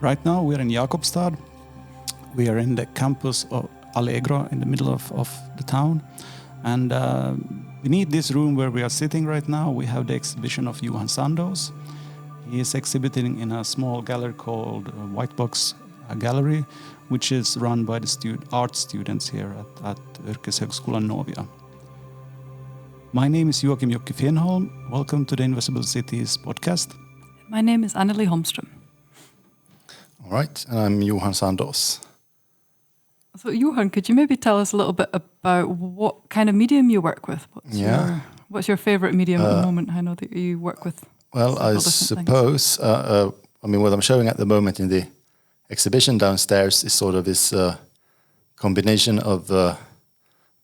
Right now we're in Jakobstad. We are in the campus of Allegro in the middle of the town. And beneath this room where we are sitting right now, we have the exhibition of Johan Sandås. He is exhibiting in a small gallery called White Box Gallery, which is run by the art students here at Yrkeshögskolan Novia. My name is Joakim Jocke Fenholm. Welcome to the Invisible Cities podcast. My name is Anneli Holmström. All right, and I'm Johan Sandås. So Johan, could you maybe tell us a little bit about what kind of medium you work with? What's your favorite medium at the moment? I know that you work with. Well, I suppose, what I'm showing at the moment in the exhibition downstairs is sort of this combination of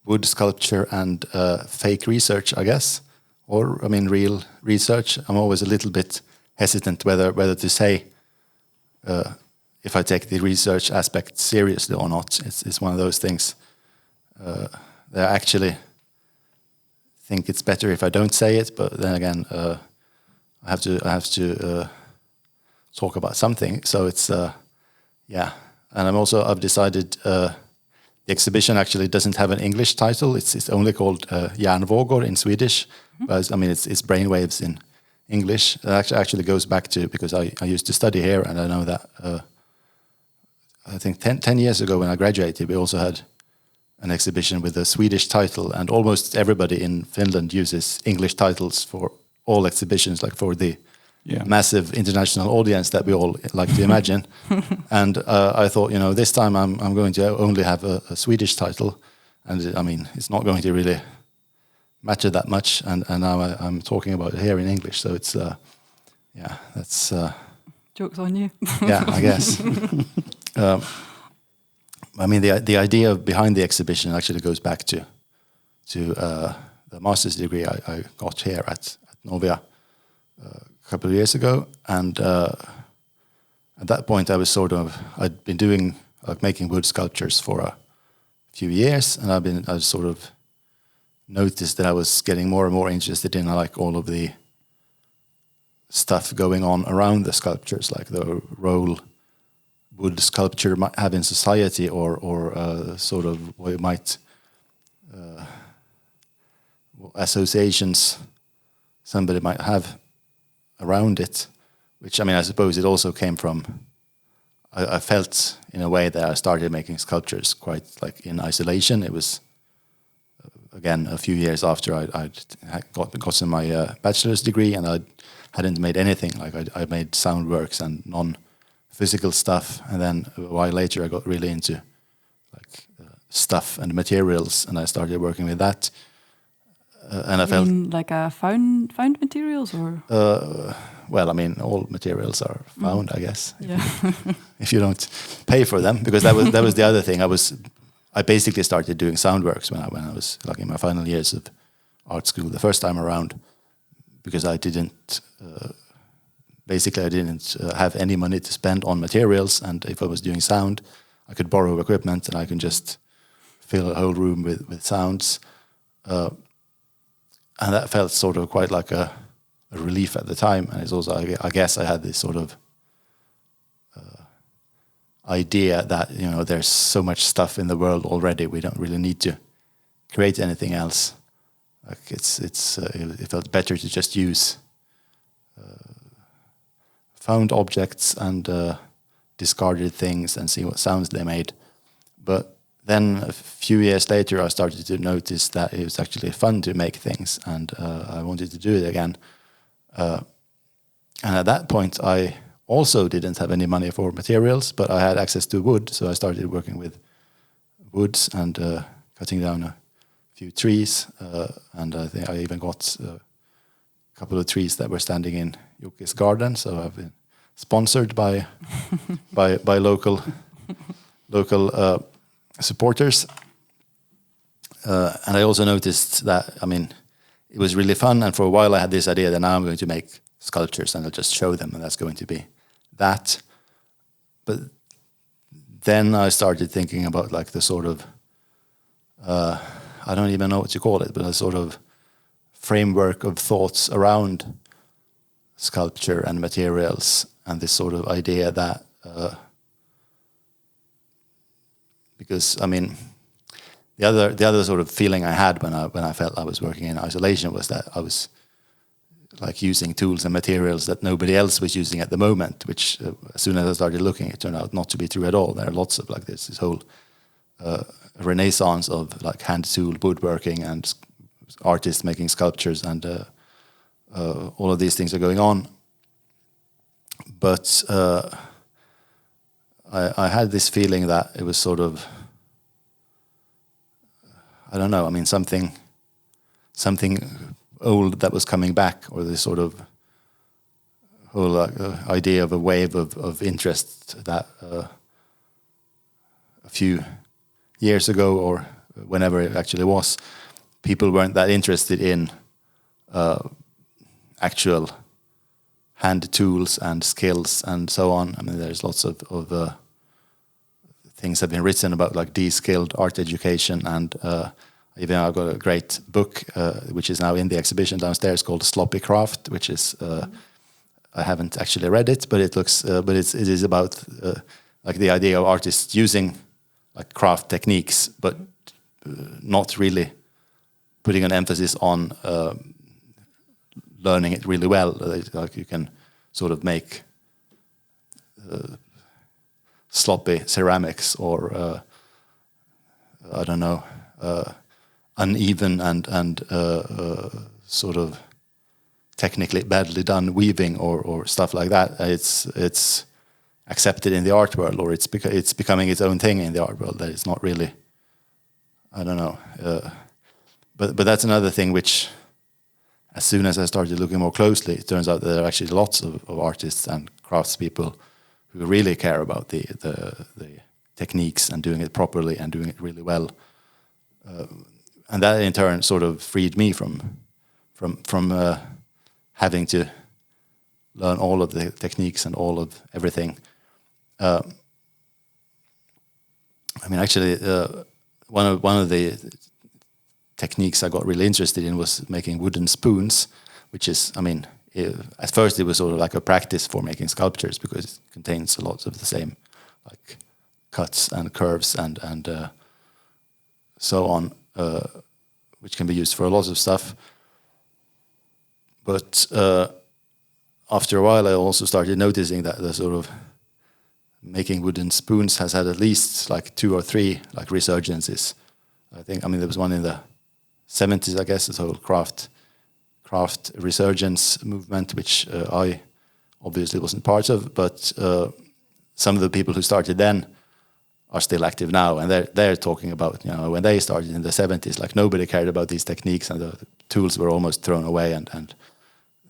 wood sculpture and fake research, I guess, or real research. I'm always a little bit hesitant whether to say if I take the research aspect seriously or not. It's one of those things that I actually think it's better if I don't say it, but then again, I have to talk about something. So it's and I've decided the exhibition actually doesn't have an English title. It's only called Hjärnvågor in Swedish. But it's brainwaves in English. It actually goes back to, because I used to study here, and I know that I think 10 years ago when I graduated, we also had an exhibition with a Swedish title, and almost everybody in Finland uses English titles for all exhibitions, like for the massive international audience that we all like to imagine. And I thought, this time I'm going to only have a Swedish title, and it's not going to really matter that much. And now I'm talking about it here in English, so it's that's joke's on you. Yeah, I guess. The idea behind the exhibition actually goes back to the master's degree I got here at Novia a couple of years ago, and at that point I'd been doing making wood sculptures for a few years, and I sort of noticed that I was getting more and more interested in all of the stuff going on around the sculptures, like the role wood sculpture might have in society, or sort of what it might associations somebody might have around it, which I suppose it also came from, I felt in a way that I started making sculptures quite in isolation. It was again a few years after I'd gotten my bachelor's degree, and I hadn't made anything. I made sound works and non-physical stuff, and then a while later I got really into stuff and materials, and I started working with that. And I felt found materials, or all materials are found, I guess. Yeah. If you don't pay for them, because that was the other thing. I basically started doing sound works when I was in my final years of art school the first time around, because I didn't have any money to spend on materials, and if I was doing sound, I could borrow equipment and I can just fill a whole room with sounds. And that felt sort of quite like a relief at the time. And it's also, I guess I had this sort of idea that, there's so much stuff in the world already. We don't really need to create anything else. It felt better to just use found objects and discarded things and see what sounds they made. But then a few years later, I started to notice that it was actually fun to make things, and I wanted to do it again. And at that point, I also didn't have any money for materials, but I had access to wood, so I started working with woods and cutting down a few trees. And I think I even got a couple of trees that were standing in Jocke's garden. So I've been sponsored by local supporters, and I also noticed that it was really fun, and for a while I had this idea that now I'm going to make sculptures and I'll just show them, and that's going to be that. But then I started thinking about the sort of I don't even know what to call it, but a sort of framework of thoughts around sculpture and materials, and this sort of idea that because I mean, the other sort of feeling I had when I felt I was working in isolation was that I was like using tools and materials that nobody else was using at the moment, which as soon as I started looking, it turned out not to be true at all. There are lots of like this whole renaissance of like hand tool woodworking and artists making sculptures, and all of these things are going on. But I had this feeling that it was sort of, I don't know, I mean, something old that was coming back, or this sort of whole idea of a wave of interest that a few years ago, or whenever it actually was, people weren't that interested in actual hand tools and skills and so on. I mean, there's lots of things have been written about like de-skilled art education, and even I've got a great book which is now in the exhibition downstairs called Sloppy Craft, which is I haven't actually read it, but it looks but it is about like the idea of artists using like craft techniques, but not really putting an emphasis on learning it really well. Like you can sort of make sloppy ceramics, or I don't know, uneven and sort of technically badly done weaving or stuff like that. It's accepted in the art world, or it's becoming its own thing in the art world. That it's not really, I don't know. But that's another thing which, as soon as I started looking more closely, it turns out that there are actually lots of artists and craftspeople who really care about the techniques and doing it properly and doing it really well. And that in turn sort of freed me from having to learn all of the techniques and all of everything. I mean, actually, one of the techniques I got really interested in was making wooden spoons, which is, I mean, at first it was sort of like a practice for making sculptures because it contains a lot of the same like cuts and curves and so on, which can be used for a lot of stuff. But after a while, I also started noticing that the sort of making wooden spoons has had at least like 2 or 3 like resurgences. I mean, there was one in the 70s, I guess, this whole craft resurgence movement, which I obviously wasn't part of, but some of the people who started then are still active now, and they're talking about, you know, when they started in the 70s, like nobody cared about these techniques, and the tools were almost thrown away, and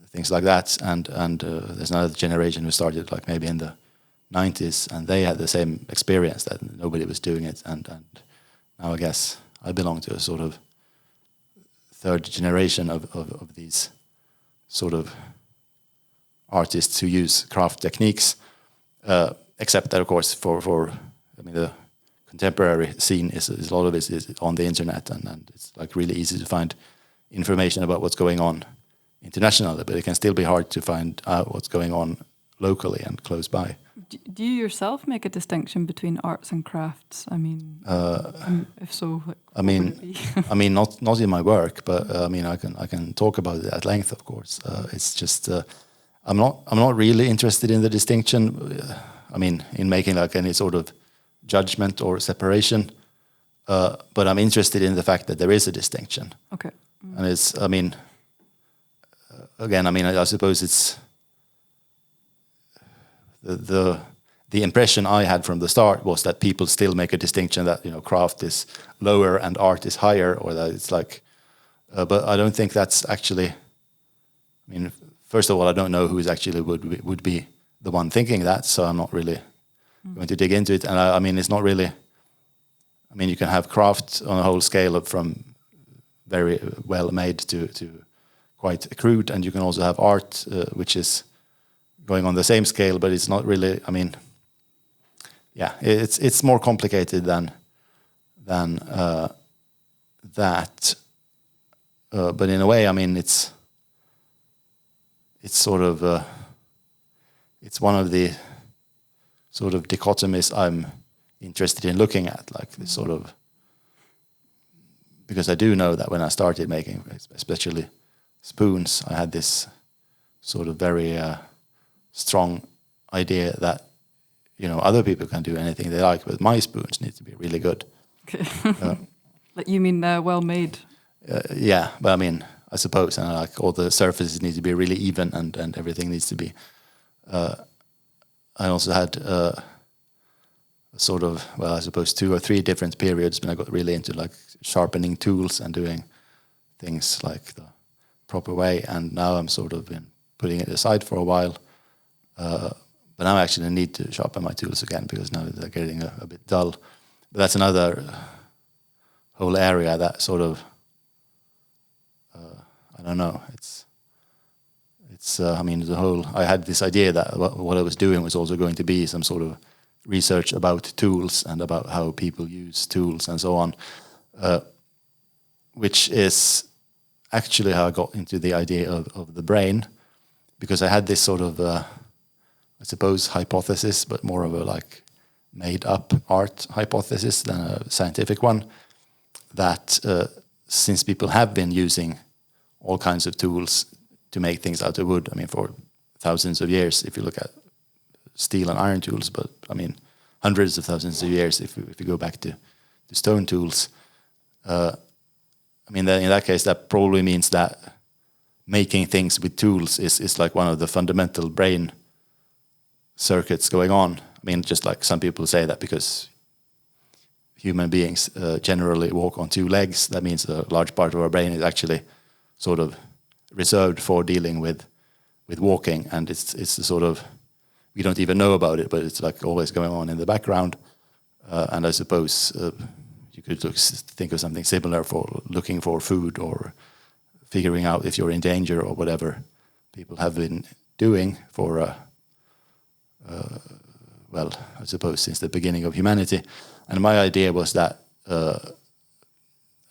things like that. And there's another generation who started like maybe in the 90s, and they had the same experience that nobody was doing it. And now I guess I belong to a sort of third generation of these sort of artists who use craft techniques, except that, of course, for I mean, the contemporary scene is a lot of it is on the internet, and it's like really easy to find information about what's going on internationally, but it can still be hard to find out what's going on locally and close by. Do you yourself make a distinction between arts and crafts? I mean, if so, like, I mean, not in my work, but I mean, I can talk about it at length. Of course, it's just I'm not really interested in the distinction. I mean, in making like any sort of judgment or separation, but I'm interested in the fact that there is a distinction. Okay, and it's, I mean, again, I mean, I suppose it's the impression I had from the start was that people still make a distinction that, you know, craft is lower and art is higher, or that it's like, but I don't think that's actually. I mean, first of all, I don't know who is actually would be the one thinking that, so I'm not really going to dig into it. And I mean, it's not really. I mean, you can have craft on a whole scale from very well made to quite crude, and you can also have art which is going on the same scale, but it's not really. I mean, yeah, it's more complicated than that. But in a way, I mean, it's sort of it's one of the sort of dichotomies I'm interested in looking at, like this sort of, because I do know that when I started making, especially spoons, I had this sort of very strong idea that, you know, other people can do anything they like, but my spoons need to be really good. Okay. Like you mean well made? Yeah, but I mean, I suppose, and like all the surfaces need to be really even, and everything needs to be. I also had sort of, well, I suppose 2 or 3 different periods when I got really into like sharpening tools and doing things like the proper way, and now I'm sort of been putting it aside for a while. But now I actually need to sharpen my tools again because now they're getting a bit dull. But that's another whole area that sort of, I don't know, it's I mean, the whole, I had this idea that what I was doing was also going to be some sort of research about tools and about how people use tools and so on, which is actually how I got into the idea of the brain, because I had this sort of, I suppose, hypothesis, but more of a like made up art hypothesis than a scientific one, that since people have been using all kinds of tools to make things out of wood, I mean, for thousands of years, if you look at steel and iron tools, but I mean, hundreds of thousands of years if you go back to stone tools. I mean, in that case, that probably means that making things with tools is like one of the fundamental brain circuits going on. I mean, just like some people say that because human beings generally walk on 2 legs, that means a large part of our brain is actually sort of reserved for dealing with walking, and it's the sort of, we don't even know about it, but it's like always going on in the background. And I suppose you could think of something similar for looking for food or figuring out if you're in danger or whatever people have been doing for, well, I suppose since the beginning of humanity. And my idea was that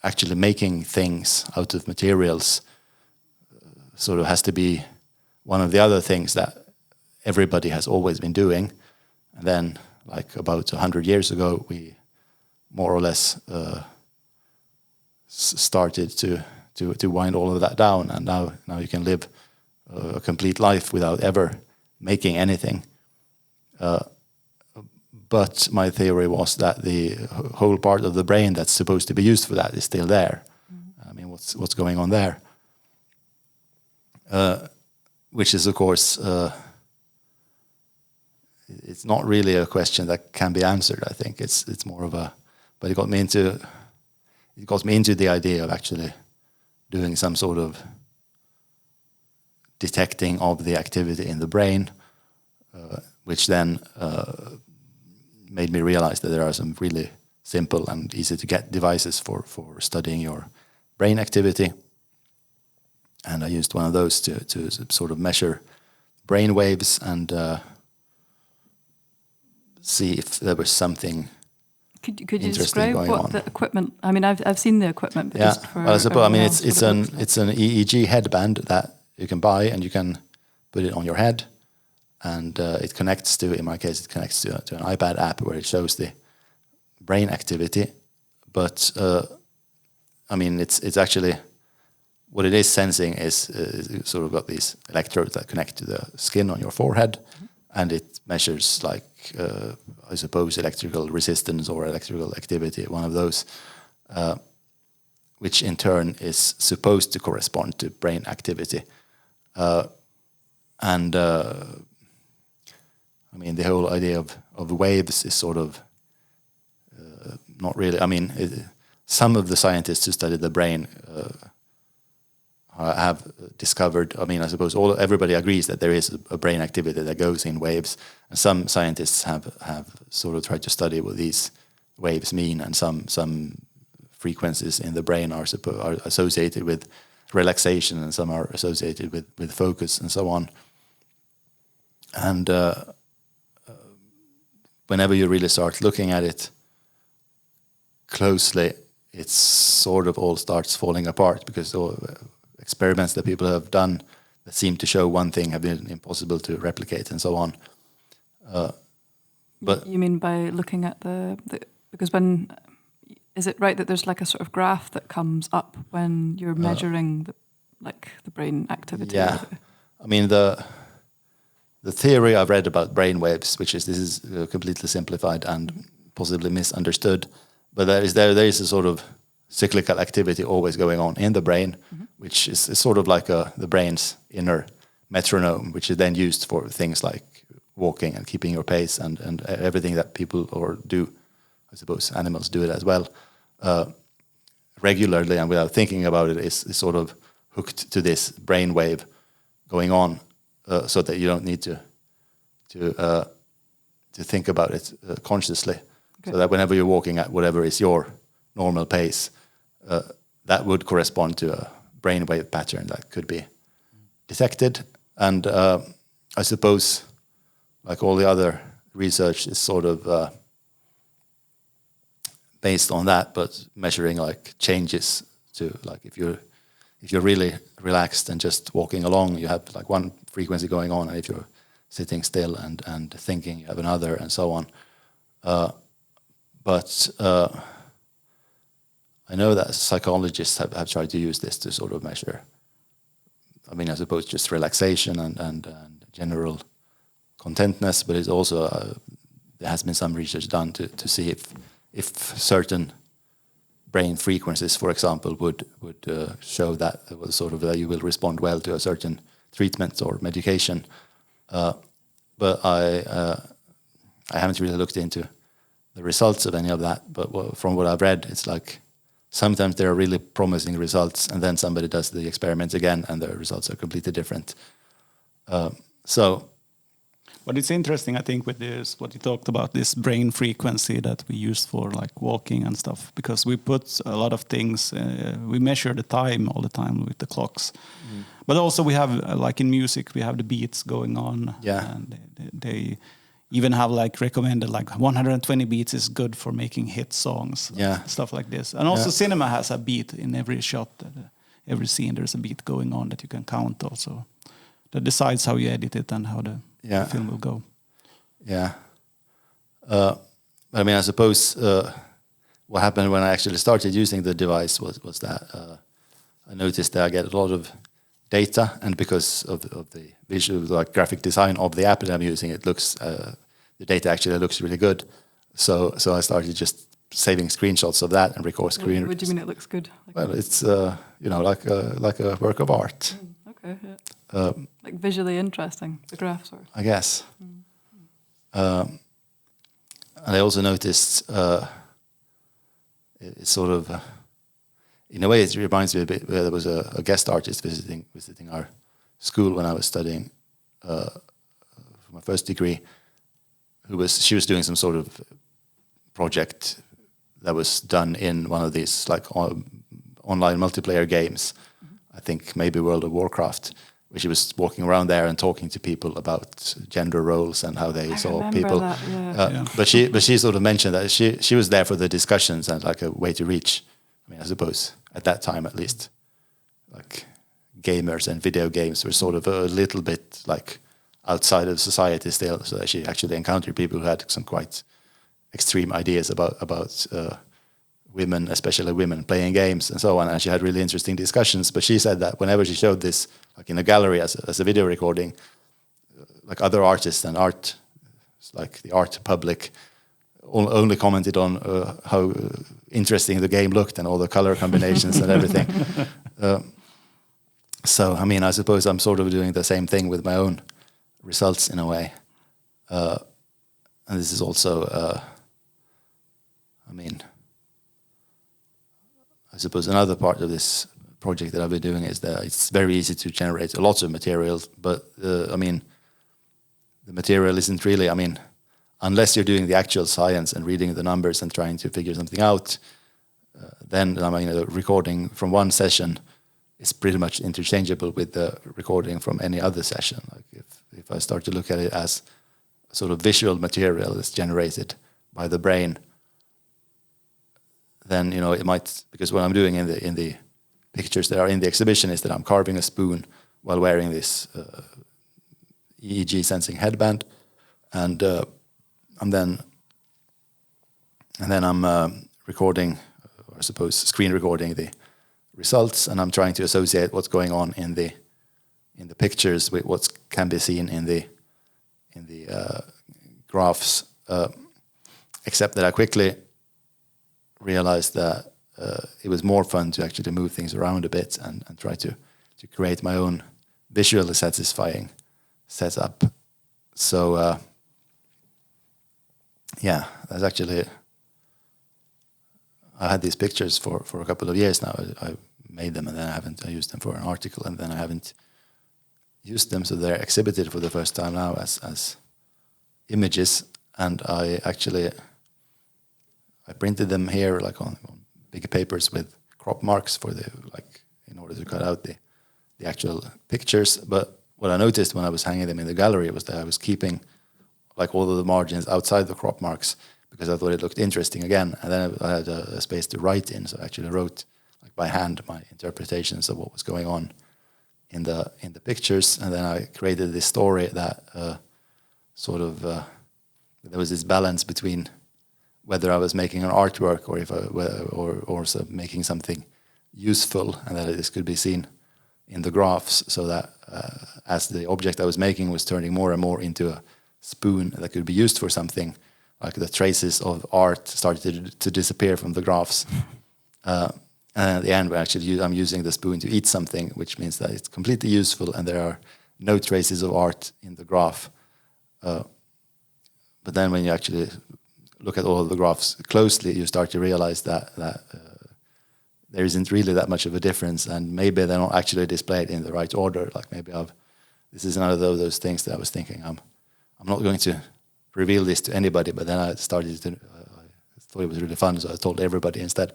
actually making things out of materials sort of has to be one of the other things that everybody has always been doing. And then, like about 100 years ago, we more or less started to wind all of that down, and now you can live a complete life without ever making anything. But my theory was that the whole part of the brain that's supposed to be used for that is still there. Mm-hmm. I mean, what's going on there? Which is, of course, it's not really a question that can be answered. I think it's more of a, but it got me into the idea of actually doing some sort of detecting of the activity in the brain, which then made me realize that there are some really simple and easy to get devices for studying your brain activity. And I used one of those to sort of measure brain waves and see if there was something. Could you describe what the equipment? I mean, I've seen the equipment. But yeah, just for well, I suppose. I mean, it's an EEG headband that you can buy, and you can put it on your head, and it connects to. In my case, it connects to an iPad app where it shows the brain activity. But I mean, it's actually what it is sensing is sort of got these electrodes that connect to the skin on your forehead, and it measures like. I suppose electrical resistance or electrical activity, one of those, which in turn is supposed to correspond to brain activity. And I mean, the whole idea of waves is sort of not really, I mean, some of the scientists who study the brain have discovered, I mean, I suppose everybody agrees that there is a brain activity that goes in waves, and some scientists have sort of tried to study what these waves mean, and some frequencies in the brain are associated with relaxation, and some are associated with focus and so on. And whenever you really start looking at it closely, it sort of all starts falling apart, because experiments that people have done that seem to show one thing have been impossible to replicate and so on. But you mean by looking at because when is it right that there's like a sort of graph that comes up when you're measuring the brain activity? Yeah, I mean the theory I've read about brain waves, this is completely simplified and possibly misunderstood, but there is a sort of cyclical activity always going on in the brain, which is sort of like the brain's inner metronome, which is then used for things like walking and keeping your pace and everything that people do. I suppose animals do it as well, regularly and without thinking about it, is sort of hooked to this brain wave going on, so that you don't need to think about it consciously. Okay. So that whenever you're walking at whatever is your normal pace, that would correspond to a brainwave pattern that could be detected. And I suppose, like all the other research, is sort of based on that, but measuring like changes to like if you're really relaxed and just walking along, you have like one frequency going on, and if you're sitting still and thinking, you have another, and so on. But I know that psychologists have tried to use this to sort of measure, I mean, I suppose just relaxation and general contentness, but it's also, there has been some research done to see if certain brain frequencies, for example, would show that it was sort of that you will respond well to a certain treatment or medication. But I haven't really looked into the results of any of that. But from what I've read, it's like sometimes there are really promising results, and then somebody does the experiment again, and the results are completely different. But it's interesting, I think, with this, what you talked about, this brain frequency that we use for like walking and stuff, because we put a lot of things, we measure the time all the time with the clocks. But also we have, like in music, we have the beats going on. Yeah. And they even have like recommended like 120 beats is good for making hit songs. Yeah. Stuff like this. And also cinema has a beat in every shot, every scene there's a beat going on that you can count also. That decides how you edit it and how the film will go. Yeah. I mean, I suppose what happened when I actually started using the device was that I noticed that I get a lot of data, and because of the visual, like graphic design of the app that I'm using, it looks the data actually looks really good. So I started just saving screenshots of that and record screen. What do you mean it looks good? Well, it's like a work of art. Okay. Yeah. Like visually interesting, the graphs are. I guess. And I also noticed it's sort of, in a way, it reminds me a bit. There was a guest artist visiting our school when I was studying for my first degree. She was doing some sort of project that was done in one of these like online multiplayer games. I think maybe World of Warcraft, where she was walking around there and talking to people about gender roles and how they saw people. That, yeah. But she sort of mentioned that she was there for the discussions and like a way to reach. I mean, I suppose at that time at least, like gamers and video games were sort of a little bit like outside of society still. So that she actually encountered people who had some quite extreme ideas about women, especially women playing games and so on, and she had really interesting discussions. But she said that whenever she showed this, like in a gallery as a video recording, like other artists and art, like the art public, only commented on how interesting the game looked and all the color combinations and everything. So, I mean, I suppose I'm sort of doing the same thing with my own results in a way. And this is also, I mean, I suppose another part of this project that I've been doing is that it's very easy to generate a lot of materials, but I mean, the material isn't really, I mean, unless you're doing the actual science and reading the numbers and trying to figure something out, then, I mean, the recording from one session is pretty much interchangeable with the recording from any other session. Like if I start to look at it as a sort of visual material that's generated by the brain, then, you know, it might, because what I'm doing in the pictures that are in the exhibition is that I'm carving a spoon while wearing this EEG sensing headband, and and then I'm recording, or I suppose screen recording the results, and I'm trying to associate what's going on in the pictures with what can be seen in the graphs. Except that I quickly realized that it was more fun to actually move things around a bit and try to create my own visually satisfying setup. So that's actually, I had these pictures for a couple of years now. I made them and then I used them for an article, and then I haven't used them, so they're exhibited for the first time now as images. And I printed them here like on big papers with crop marks in order to cut out the actual pictures. But what I noticed when I was hanging them in the gallery was that I was keeping like all of the margins outside the crop marks because I thought it looked interesting again. And then I had a space to write in, so I actually wrote like by hand my interpretations of what was going on in the pictures. And then I created this story that there was this balance between whether I was making an artwork or if or making something useful, and that this could be seen in the graphs, so that as the object I was making was turning more and more into a spoon that could be used for something, like the traces of art started to disappear from the graphs. And at the end, I'm using the spoon to eat something, which means that it's completely useful and there are no traces of art in the graph. But then when you actually look at all of the graphs closely, you start to realize that there isn't really that much of a difference, and maybe they're not actually displayed in the right order. Like maybe this is another of those things that I was thinking, I'm not going to reveal this to anybody, but then I started to, I thought it was really fun, so I told everybody instead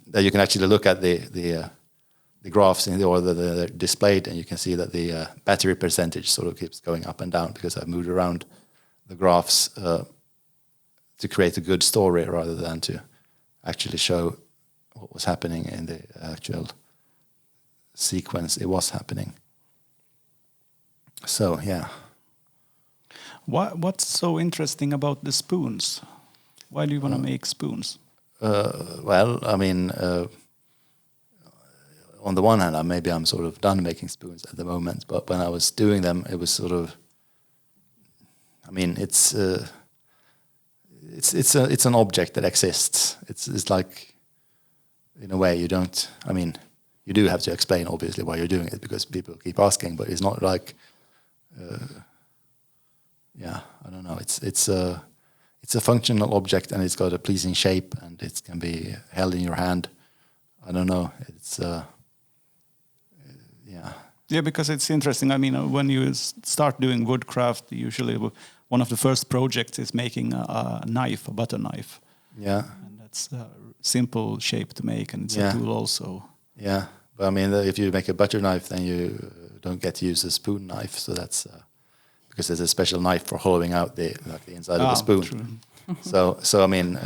that you can actually look at the graphs in the order that they're displayed, and you can see that the battery percentage sort of keeps going up and down because I've moved around the graphs to create a good story rather than to actually show what was happening in the actual sequence it was happening. So, yeah. What's so interesting about the spoons? Why do you want to make spoons? Well, I mean, on the one hand, maybe I'm sort of done making spoons at the moment, but when I was doing them, it was sort of, I mean, it's an object that exists. It's like, in a way, you don't. I mean, you do have to explain obviously why you're doing it because people keep asking. But it's not like, I don't know. It's a functional object and it's got a pleasing shape and it can be held in your hand. I don't know. It's Yeah, because it's interesting. I mean, when you start doing woodcraft, usually one of the first projects is making a knife, a butter knife. Yeah. And that's a simple shape to make, and it's a tool also. Yeah, but I mean, if you make a butter knife, then you don't get to use a spoon knife. So that's because there's a special knife for hollowing out the inside of the spoon. True. So I mean,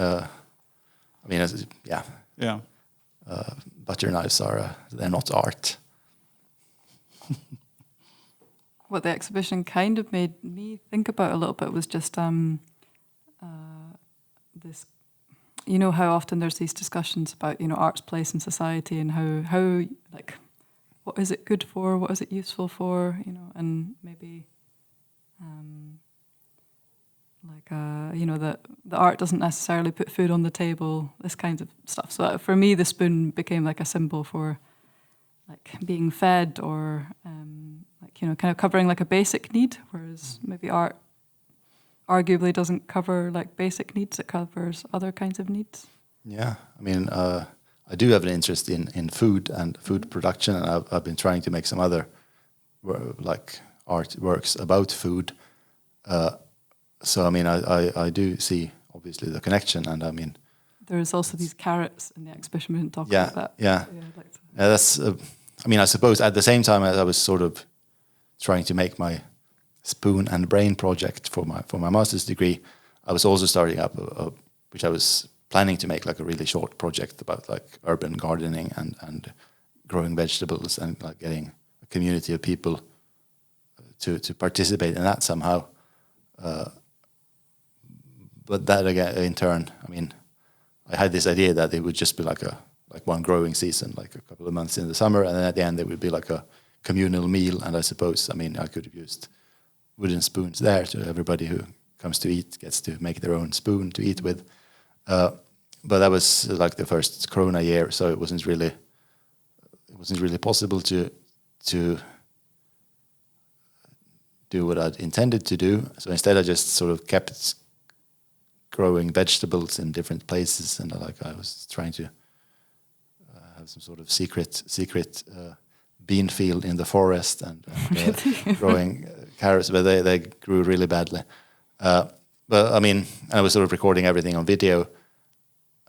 yeah. Butter knives they're not art. What the exhibition kind of made me think about a little bit was just this, you know, how often there's these discussions about, you know, art's place in society and how like, what is it good for, what is it useful for, you know, and maybe you know, that the art doesn't necessarily put food on the table, this kind of stuff. So for me, the spoon became like a symbol for like being fed or like, you know, kind of covering like a basic need, whereas maybe art arguably doesn't cover like basic needs, it covers other kinds of needs. Yeah, I mean, I do have an interest in food and food production, and I've been trying to make some other like artworks about food. So I mean, I do see obviously the connection, and I mean, there's also these carrots in the exhibition. We didn't talk about that. Yeah, I'd like to. That's. I mean, I suppose at the same time as I was sort of trying to make my spoon and brain project for my master's degree, I was also starting up which I was planning to make like a really short project about like urban gardening and growing vegetables and like getting a community of people to participate in that somehow. but that again, in turn, I mean, I had this idea that it would just be like one growing season, like a couple of months in the summer, and then at the end there would be like a communal meal. And I suppose, I mean, I could have used wooden spoons there, so everybody who comes to eat gets to make their own spoon to eat with. But that was like the first Corona year, so it wasn't really possible to do what I'd intended to do. So instead, I just sort of kept growing vegetables in different places, and I was trying to have some sort of secret bean field in the forest and growing carrots, but they grew really badly. But I mean, I was sort of recording everything on video,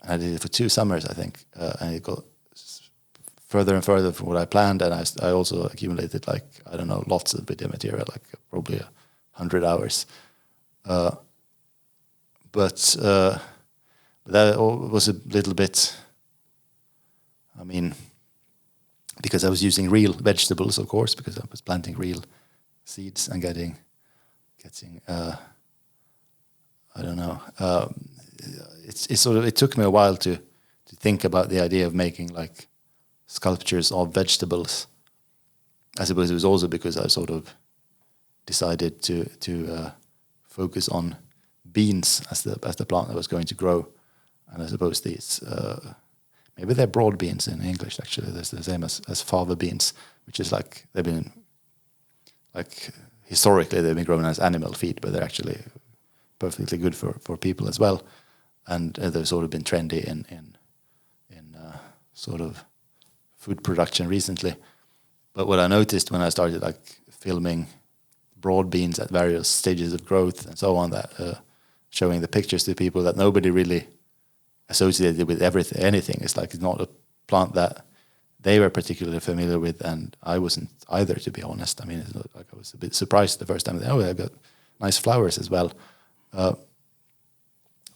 and I did it for 2 summers, I think, and it got further and further from what I planned, and I also accumulated, like, I don't know, lots of video material, like probably 100 hours. But that was a little bit, I mean, because I was using real vegetables, of course, because I was planting real seeds and getting I don't know. It took me a while to think about the idea of making like sculptures of vegetables. I suppose it was also because I sort of decided to focus on beans as the plant that was going to grow, and I suppose these maybe they're broad beans in English. Actually, they're the same as fava beans, which is like they've been like historically they've been grown as animal feed, but they're actually perfectly good for people as well, and they've sort of been trendy in sort of food production recently. But what I noticed when I started like filming broad beans at various stages of growth and so on, that showing the pictures to people, that nobody really associated with anything. It's like it's not a plant that they were particularly familiar with, and I wasn't either, to be honest. I mean, it's not like I was a bit surprised the first time. I got nice flowers as well.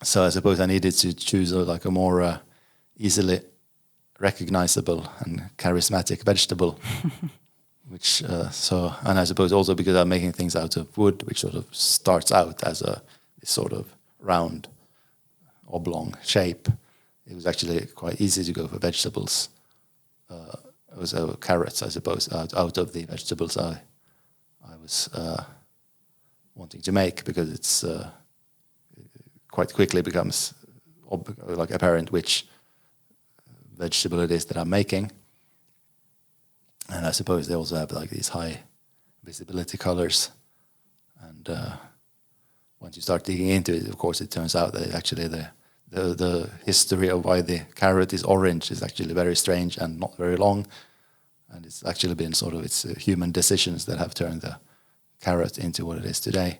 So I suppose I needed to choose a more easily recognizable and charismatic vegetable, which and I suppose also because I'm making things out of wood, which sort of starts out as this sort of round oblong shape. It was actually quite easy to go for vegetables. It was carrots, I suppose, out of the vegetables I was wanting to make, because it's quite quickly becomes like apparent which vegetable it is that I'm making. And I suppose they also have like these high visibility colors. And once you start digging into it, of course, it turns out that actually the history of why the carrot is orange is actually very strange and not very long. And it's actually been it's human decisions that have turned the carrot into what it is today.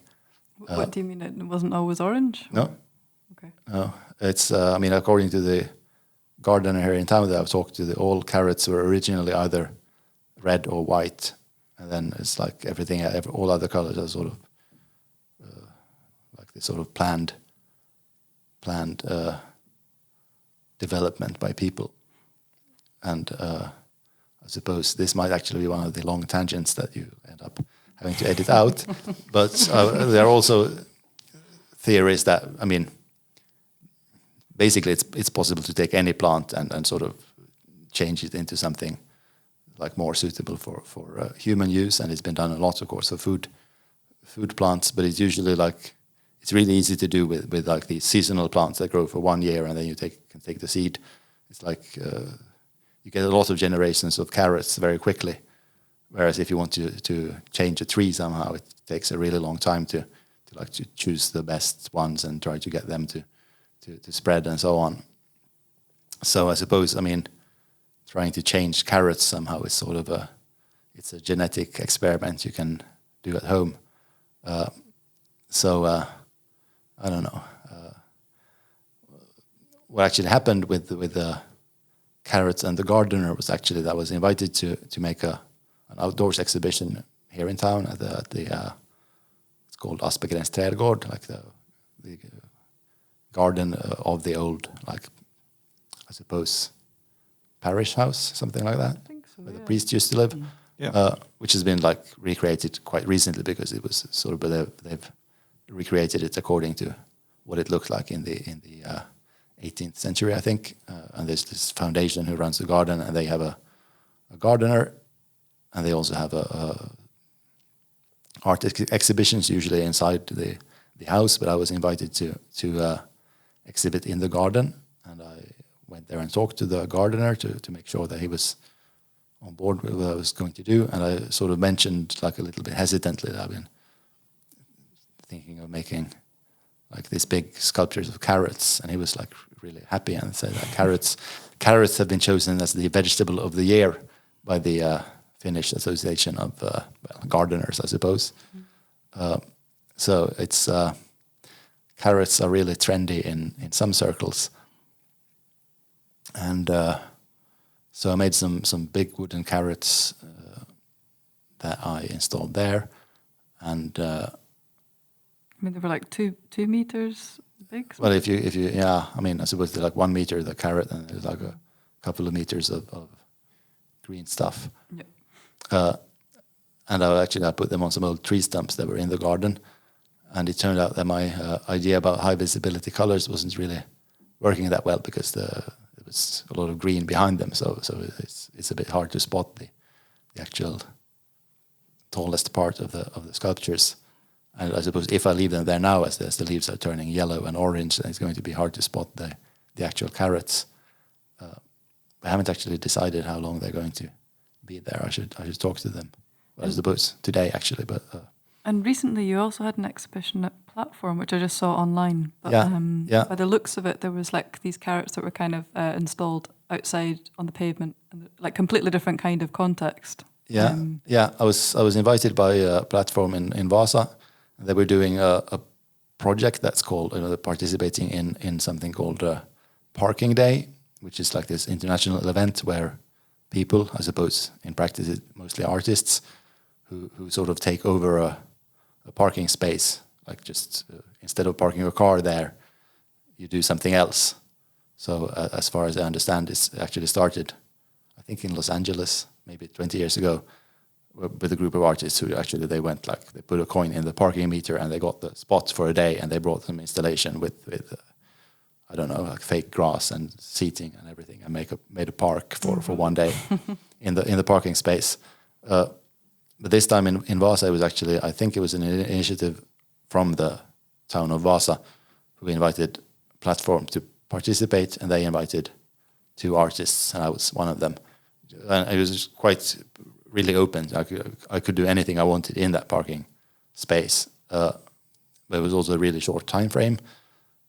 What do you mean it wasn't always orange? No. Okay. No. It's, I mean, according to the gardener here in town that I've talked to, all carrots were originally either red or white. And then it's like all other colors are sort of like this sort of planned development by people. And I suppose this might actually be one of the long tangents that you end up having to edit out. But there are also theories that, I mean, basically it's possible to take any plant and sort of change it into something like more suitable for human use. And it's been done a lot, of course, for food plants, but it's usually like, it's really easy to do with like these seasonal plants that grow for 1 year and then you can take the seed. It's like you get a lot of generations of carrots very quickly. Whereas if you want to change a tree somehow, it takes a really long time to choose the best ones and try to get them to spread and so on. So I suppose, I mean, trying to change carrots somehow is sort of it's a genetic experiment you can do at home. So I don't know. What actually happened with the carrots and the gardener was actually that I was invited to make an outdoors exhibition here in town at the it's called Aspegrens trädgård, like the garden of the old, like, I suppose, parish house, something like that, where the priest used to live, which has been like recreated quite recently because it was sort of, they've recreated it according to what it looked like in the 18th century, I think. And there's this foundation who runs the garden, and they have a gardener, and they also have art exhibitions usually inside the house. But I was invited to exhibit in the garden, and I went there and talked to the gardener to make sure that he was on board with what I was going to do. And I sort of mentioned, like, a little bit hesitantly, that I've been thinking of making like these big sculptures of carrots, and he was like really happy and said that carrots have been chosen as the vegetable of the year by the Finnish Association of Gardeners, I suppose. So it's carrots are really trendy in some circles, and so I made some big wooden carrots that I installed there, and I mean, they were like two meters big. well, if you I mean, I suppose they're like 1 meter the carrot, and there's like a couple of meters of green stuff. Yeah. And I put them on some old tree stumps that were in the garden, and it turned out that my idea about high visibility colors wasn't really working that well, because there was a lot of green behind them, so it's a bit hard to spot the actual tallest part of the sculptures. And I suppose if I leave them there now, as the leaves are turning yellow and orange, then it's going to be hard to spot the actual carrots. I haven't actually decided how long they're going to be there. I should talk to them. Well, I suppose today, actually. But and recently you also had an exhibition at Platform, which I just saw online. But, by the looks of it, there was like these carrots that were kind of installed outside on the pavement, and like completely different kind of context. I was invited by Platform in Vasa. They were doing a project that's called, they're participating in something called Parking Day, which is like this international event where people, I suppose in practice it's mostly artists, who sort of take over a parking space, like just instead of parking your car there, you do something else. So as far as I understand, it's actually started, I think, in Los Angeles, maybe 20 years ago, with a group of artists who actually they put a coin in the parking meter, and they got the spot for a day, and they brought some installation with I don't know, like fake grass and seating and everything, and made a park for 1 day in the parking space. But this time in Vasa, it was actually, I think it was an initiative from the town of Vasa, who invited Platform to participate, and they invited 2 artists, and I was one of them. And it was quite really open. I could do anything I wanted in that parking space. But it was also a really short time frame.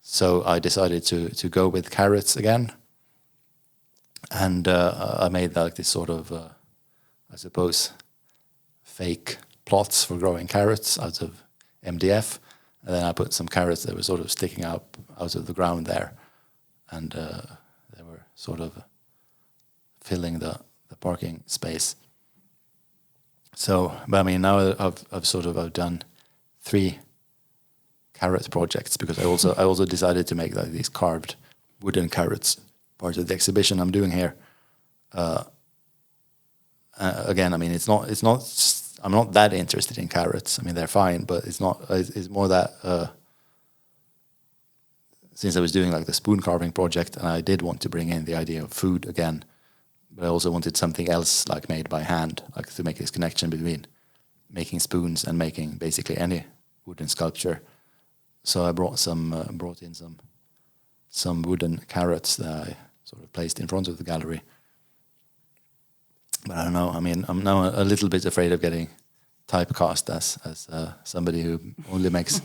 So I decided to go with carrots again. And I made like this sort of, I suppose, fake plots for growing carrots out of MDF. And then I put some carrots that were sort of sticking out of the ground there. And they were sort of filling the parking space. So, but I mean, now I've done 3 carrot projects, because I also decided to make like these carved wooden carrots part of the exhibition I'm doing here. Again, I mean, it's not. I'm not that interested in carrots. I mean, they're fine, but it's not. It's more that since I was doing like the spoon carving project, and I did want to bring in the idea of food again. But I also wanted something else, like made by hand, like to make this connection between making spoons and making basically any wooden sculpture. So I brought in some wooden carrots that I sort of placed in front of the gallery. But I don't know. I mean, I'm now a little bit afraid of getting typecast as somebody who only makes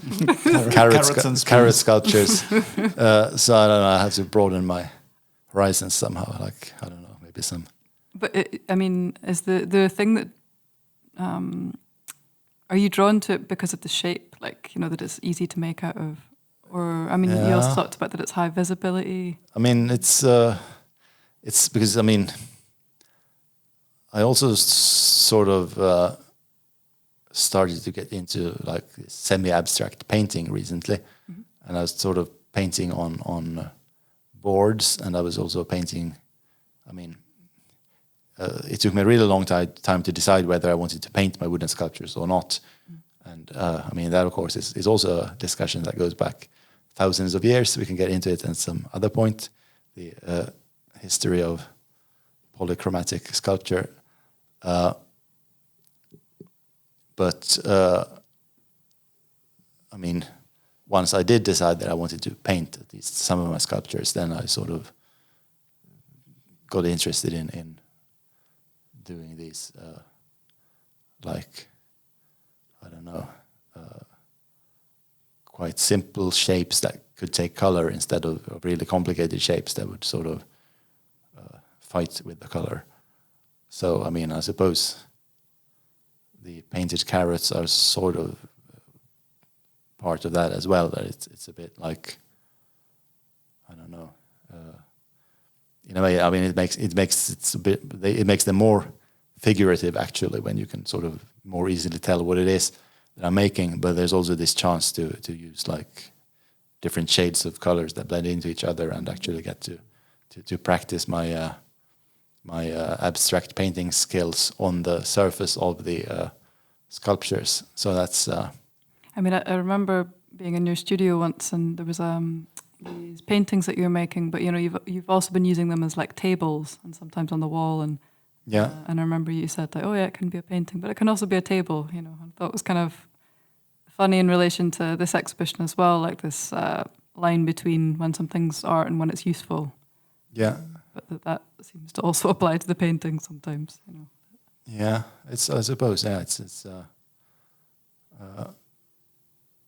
carrot sculptures. So I don't know. I have to broaden my horizons somehow. Like, I don't know. Some. But I mean, is the thing that are you drawn to it because of the shape, like, that it's easy to make out of, or I mean, you also talked about that it's high visibility. I mean, it's because I mean, I also sort of started to get into like semi-abstract painting recently, and I was sort of painting on boards, and I was also painting. I mean, it took me a really long time to decide whether I wanted to paint my wooden sculptures or not. And I mean, that of course is also a discussion that goes back thousands of years. We can get into it at some other point. The history of polychromatic sculpture. But I mean, once I did decide that I wanted to paint at least some of my sculptures, then I sort of got interested in doing these, like, I don't know, quite simple shapes that could take color instead of really complicated shapes that would sort of fight with the color. So, I mean, I suppose the painted carrots are sort of part of that as well. That it's a bit like, I don't know. In a way, I mean, it makes them more figurative actually when you can sort of more easily tell what it is that I'm making. But there's also this chance to use like different shades of colors that blend into each other and actually get to practice my my abstract painting skills on the surface of the sculptures. So that's. I mean, I remember being in your studio once, and there was these paintings that you're making, but you know, you've also been using them as like tables and sometimes on the wall, and yeah. And I remember you said like, oh yeah, it can be a painting, but it can also be a table. You know, I thought it was kind of funny in relation to this exhibition as well, like this line between when something's art and when it's useful. Yeah. But that seems to also apply to the painting sometimes, you know. Yeah, I suppose. Yeah, it's.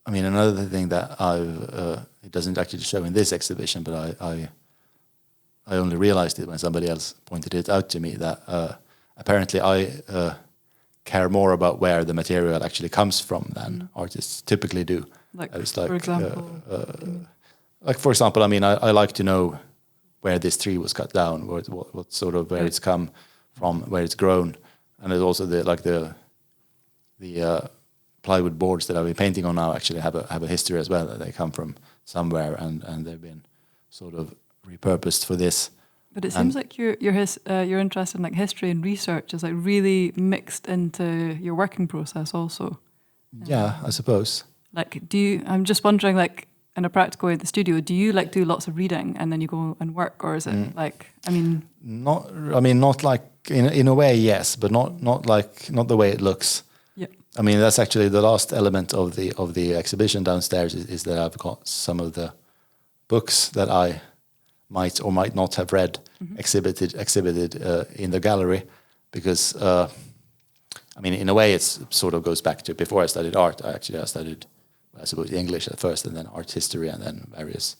I mean, another thing that it doesn't actually show in this exhibition, but I only realized it when somebody else pointed it out to me, that apparently I care more about where the material actually comes from than artists typically do. Like, for example, I mean, I like to know where this tree was cut down, what sort of where it's come from, where it's grown, and there's also the plywood boards that I've been painting on now actually have a history as well, that they come from somewhere and they've been sort of repurposed for this. But it seems like your interest in like history and research is like really mixed into your working process also. Yeah, I suppose. Like, I'm just wondering, like, in a practical way at the studio, do you like do lots of reading and then you go and work, or is it like, I mean, not like in a way, yes, but not the way it looks. Yeah. I mean, that's actually the last element of the exhibition downstairs is that I've got some of the books that I might or might not have read exhibited in the gallery, because I mean, in a way, it sort of goes back to before I studied art. I studied, I suppose, English at first, and then art history, and then various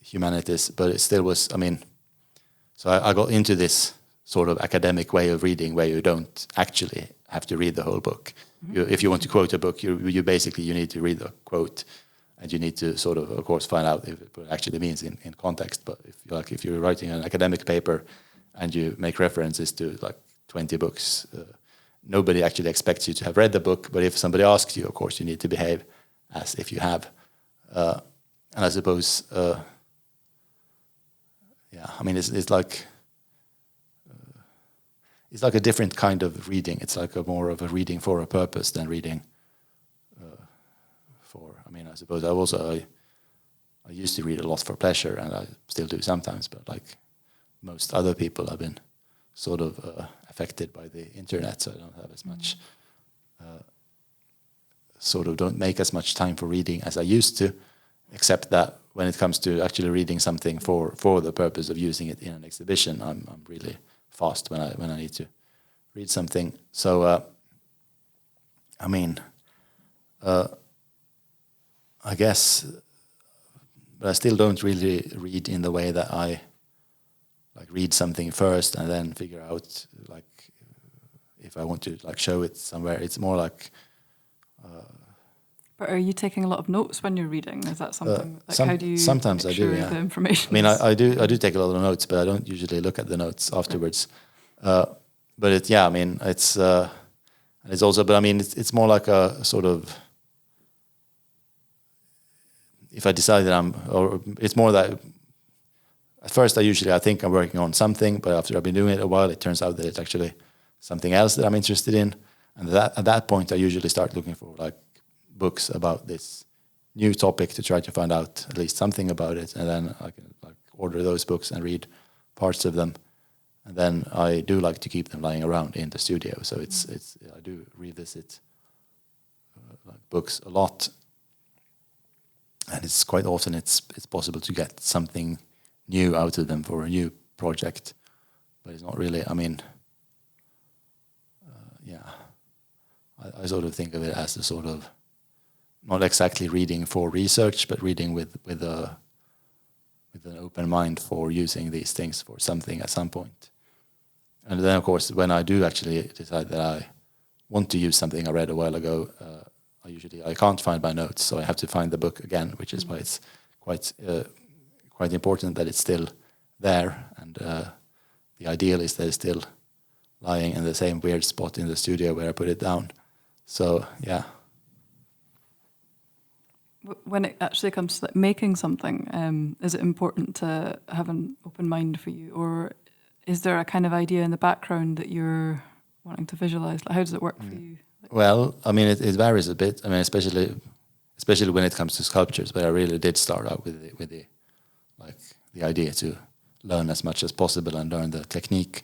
humanities. But it still was, I mean, so I got into this sort of academic way of reading where you don't actually have to read the whole book. If you want to quote a book, you basically you need to read the quote, and you need to sort of course, find out if it actually means in context. But if you're writing an academic paper and you make references to like 20 books, nobody actually expects you to have read the book. But if somebody asks you, of course, you need to behave as if you have. And I suppose, yeah, I mean, it's like a different kind of reading. It's like more of a reading for a purpose than reading for. I mean, I suppose I used to read a lot for pleasure, and I still do sometimes. But like most other people, I've been sort of affected by the internet, so I don't have as much. Sort of don't make as much time for reading as I used to, except that when it comes to actually reading something for the purpose of using it in an exhibition, I'm really fast when I need to read something. So I mean, I guess, but I still don't really read in the way that I like read something first and then figure out like if I want to like show it somewhere. It's more like. But are you taking a lot of notes when you're reading? Is that something? Like, how do you sometimes I do. Yeah. The information. I mean, I do take a lot of notes, but I don't usually look at the notes afterwards. But I mean, it's also, but I mean, it's more like a sort of. If I decide that it's more that. At first, I think I'm working on something, but after I've been doing it a while, it turns out that it's actually something else that I'm interested in, and at that point, I usually start looking for like books about this new topic to try to find out at least something about it, and then I can like order those books and read parts of them, and then I do like to keep them lying around in the studio. So it's I do revisit like books a lot, and it's quite often it's possible to get something new out of them for a new project, but it's not really. I mean, I sort of think of it as a sort of not exactly reading for research, but reading with an open mind for using these things for something at some point. And then, of course, when I do actually decide that I want to use something I read a while ago, I can't find my notes, so I have to find the book again, which is why it's quite important that it's still there, and the ideal is that it's still lying in the same weird spot in the studio where I put it down. So yeah. When it actually comes to like making something, is it important to have an open mind for you, or is there a kind of idea in the background that you're wanting to visualize? Like, how does it work for you? Well, I mean, it varies a bit. I mean, especially when it comes to sculptures, but I really did start out with the idea to learn as much as possible and learn the technique.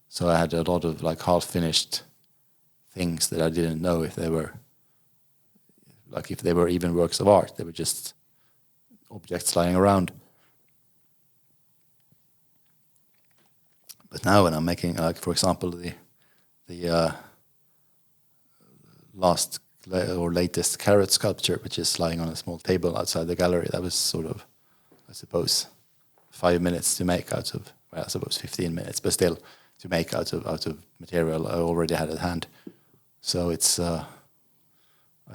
So I had a lot of like half-finished things that I didn't know if they were even works of art. They were just objects lying around. But now when I'm making, like, for example, the latest carrot sculpture, which is lying on a small table outside the gallery, that was sort of, I suppose, 5 minutes to make out of, well, I suppose 15 minutes, but still to make out of material I already had at hand. So it's, I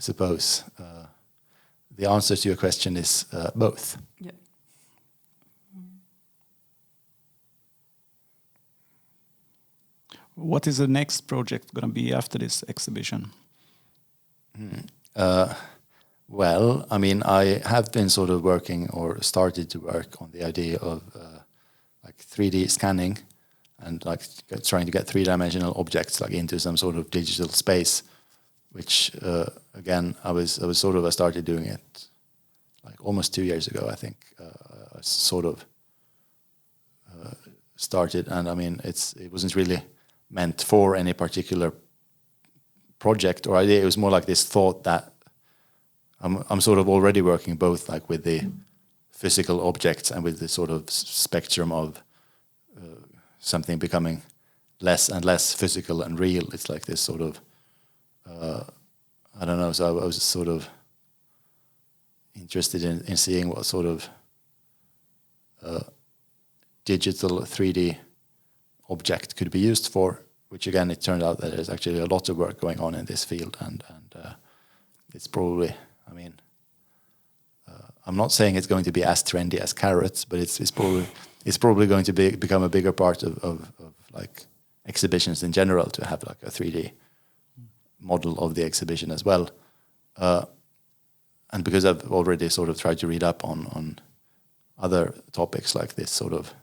suppose, the answer to your question is both. Yeah. What is the next project going to be after this exhibition? Well, I mean, I have been sort of working or started to work on the idea of like 3D scanning and like trying to get three-dimensional objects like into some sort of digital space, which again, I started doing it like almost 2 years ago, I think. I sort of started, and I mean, it wasn't really meant for any particular project or idea. It was more like this thought that I'm sort of already working both like with the physical objects and with the sort of spectrum of something becoming less and less physical and real. It's like this sort of I don't know. So I was sort of interested in seeing what sort of digital 3D object could be used for, which again, it turned out that there's actually a lot of work going on in this field, and it's probably, I mean, I'm not saying it's going to be as trendy as carrots, but it's probably going to become a bigger part of like exhibitions in general, to have like a 3D model of the exhibition as well. And because I've already sort of tried to read up on other topics like this sort of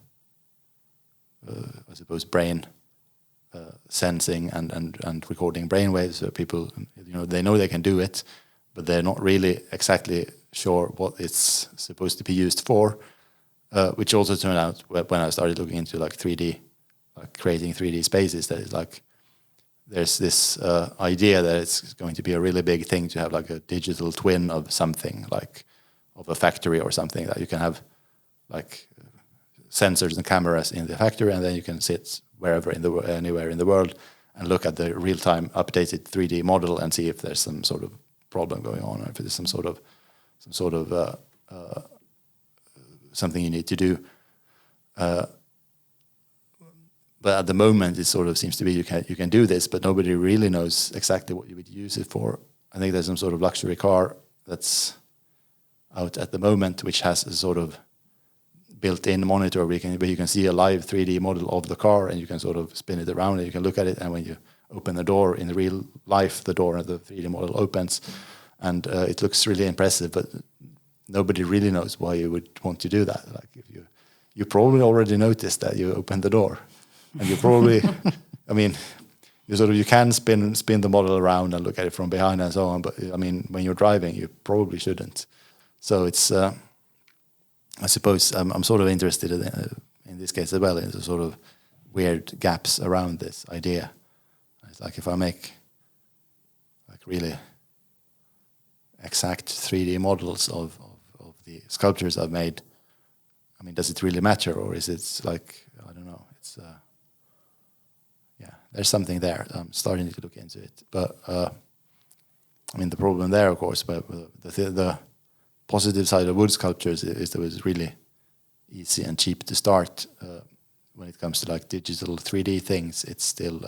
I suppose brain sensing and recording brainwaves, so people, they know they can do it, but they're not really exactly sure what it's supposed to be used for, which also turned out when I started looking into like 3D, like creating 3D spaces, that is like there's this idea that it's going to be a really big thing to have like a digital twin of something, like of a factory or something, that you can have like sensors and cameras in the factory, and then you can sit wherever anywhere in the world and look at the real-time updated 3D model and see if there's some sort of problem going on, or if there's some sort of something you need to do. But at the moment, it sort of seems to be you can do this, but nobody really knows exactly what you would use it for. I think there's some sort of luxury car that's out at the moment, which has a sort of built-in monitor where you can see a live 3D model of the car, and you can sort of spin it around and you can look at it, and when you open the door in real life, the door of the 3D model opens, and it looks really impressive, but nobody really knows why you would want to do that. Like, if you probably already noticed that you opened the door, and you probably I mean, you can spin the model around and look at it from behind and so on, but I mean, when you're driving, you probably shouldn't. So it's, I suppose I'm sort of interested in this case as well, in the sort of weird gaps around this idea. It's like if I make like really exact 3D models of the sculptures I've made, I mean, does it really matter, or is it like, I don't know, it's, yeah, there's something there. I'm starting to look into it. But, I mean, the problem there, of course, but the positive side of wood sculptures is that it's really easy and cheap to start. When it comes to like digital 3D things, it's still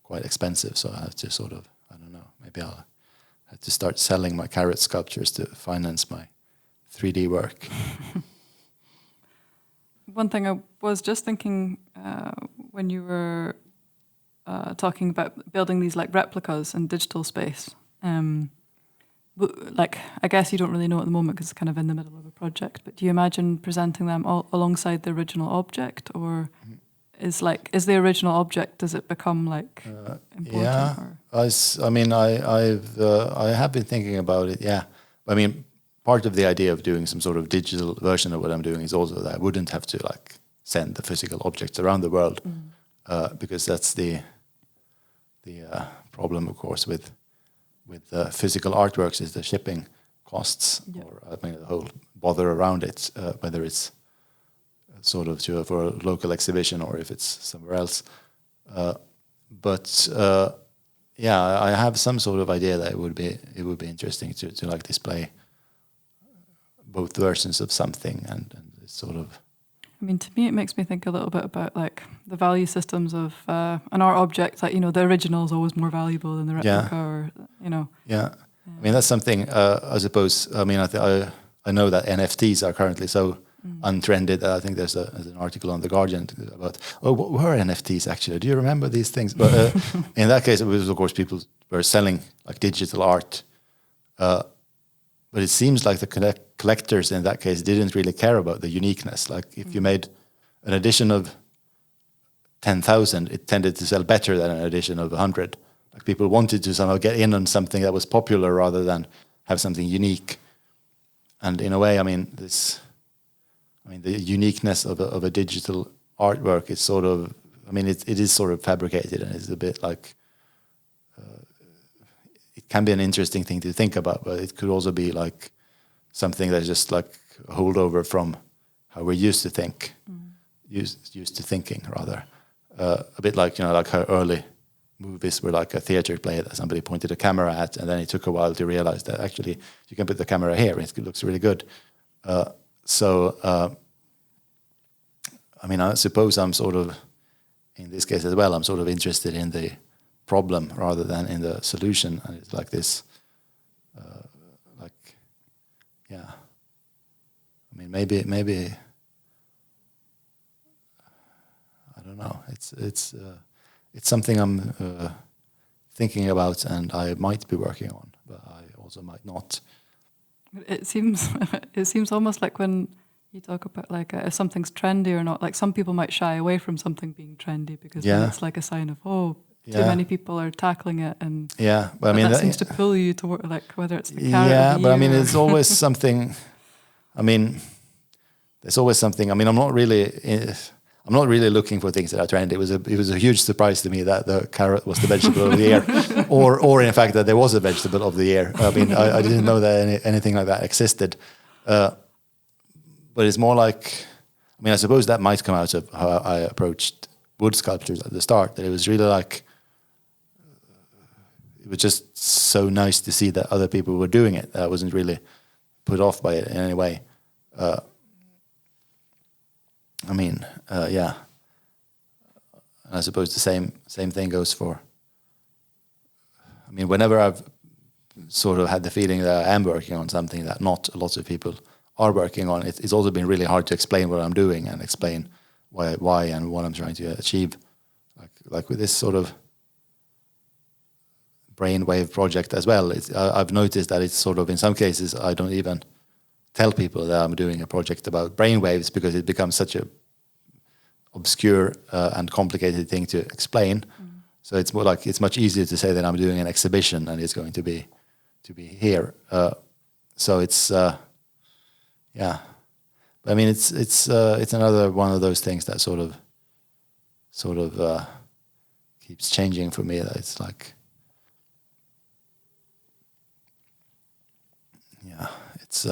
quite expensive. So I have to sort of, I don't know, maybe I'll have to start selling my carrot sculptures to finance my 3D work. One thing I was just thinking when you were talking about building these like replicas in digital space, like I guess you don't really know at the moment because it's kind of in the middle of a project, but do you imagine presenting them all alongside the original object, or is the original object, does it become like important? Yeah, I mean, I have been thinking about it. Yeah, I mean, part of the idea of doing some sort of digital version of what I'm doing is also that I wouldn't have to like send the physical objects around the world, because that's the problem, of course, with physical artworks is the shipping costs, or I mean the whole bother around it, whether it's sort of for a local exhibition or if it's somewhere else. But yeah, I have some sort of idea that it would be interesting to like display both versions of something and sort of. I mean, to me, it makes me think a little bit about like the value systems of an art object. Like, you know, the original is always more valuable than the replica, or you know. Yeah, I mean that's something. I suppose. I mean, I know that NFTs are currently so untrended. I think there's an article on The Guardian about what were NFTs actually? Do you remember these things? But in that case, it was of course people were selling like digital art. But it seems like the collectors in that case didn't really care about the uniqueness. Like if you made an edition of 10,000, it tended to sell better than an edition of 100. Like people wanted to somehow get in on something that was popular rather than have something unique. And in a way, I mean, the uniqueness of a digital artwork is sort of, I mean, it is sort of fabricated, and it's a bit like, it can be an interesting thing to think about, but it could also be like something that's just like a holdover from how we're used to think, used to thinking rather. A bit like, you know, like how early movies were like a theater play that somebody pointed a camera at, and then it took a while to realize that actually you can put the camera here and it looks really good. I mean, I suppose I'm sort of, in this case as well, I'm sort of interested in the problem rather than in the solution, and it's like this, like, yeah. I mean, maybe I don't know. It's something I'm thinking about, and I might be working on, but I also might not. It seems almost like when you talk about like if something's trendy or not, like some people might shy away from something being trendy because then it's like a sign of too many people are tackling it, and but I mean that seems to pull you toward like whether it's the carrot of the but I mean year it's always something. I mean, there's always something. I mean, I'm not really looking for things that are trendy. It was a huge surprise to me that the carrot was the vegetable of the year, or in fact that there was a vegetable of the year. I mean, I didn't know that anything like that existed. But it's more like, I mean, I suppose that might come out of how I approached wood sculptures at the start. That it was really like, it was just so nice to see that other people were doing it. That I wasn't really put off by it in any way. I mean, yeah. And I suppose the same thing goes for. I mean, whenever I've sort of had the feeling that I am working on something that not a lot of people are working on, it's also been really hard to explain what I'm doing and explain why and what I'm trying to achieve. Like with this sort of brainwave project as well, I've noticed that it's sort of, in some cases, I don't even tell people that I'm doing a project about brainwaves because it becomes such a obscure and complicated thing to explain. So it's more like, it's much easier to say that I'm doing an exhibition and it's going to be here. So it's yeah. But I mean, it's another one of those things that sort of keeps changing for me. That it's like, yeah, it's.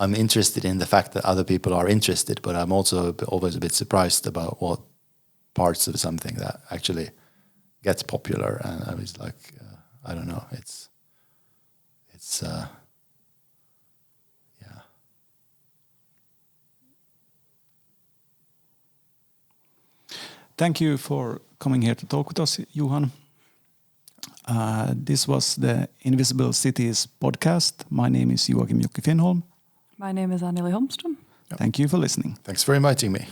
I'm interested in the fact that other people are interested, but I'm also always a bit surprised about what parts of something that actually gets popular. And I was like, I don't know. It's yeah. Thank you for coming here to talk with us, Johan. This was the Invisible Cities podcast. My name is Joachim Jocke Finnholm. My name is Anneli Holmström. Thank you for listening. Thanks for inviting me.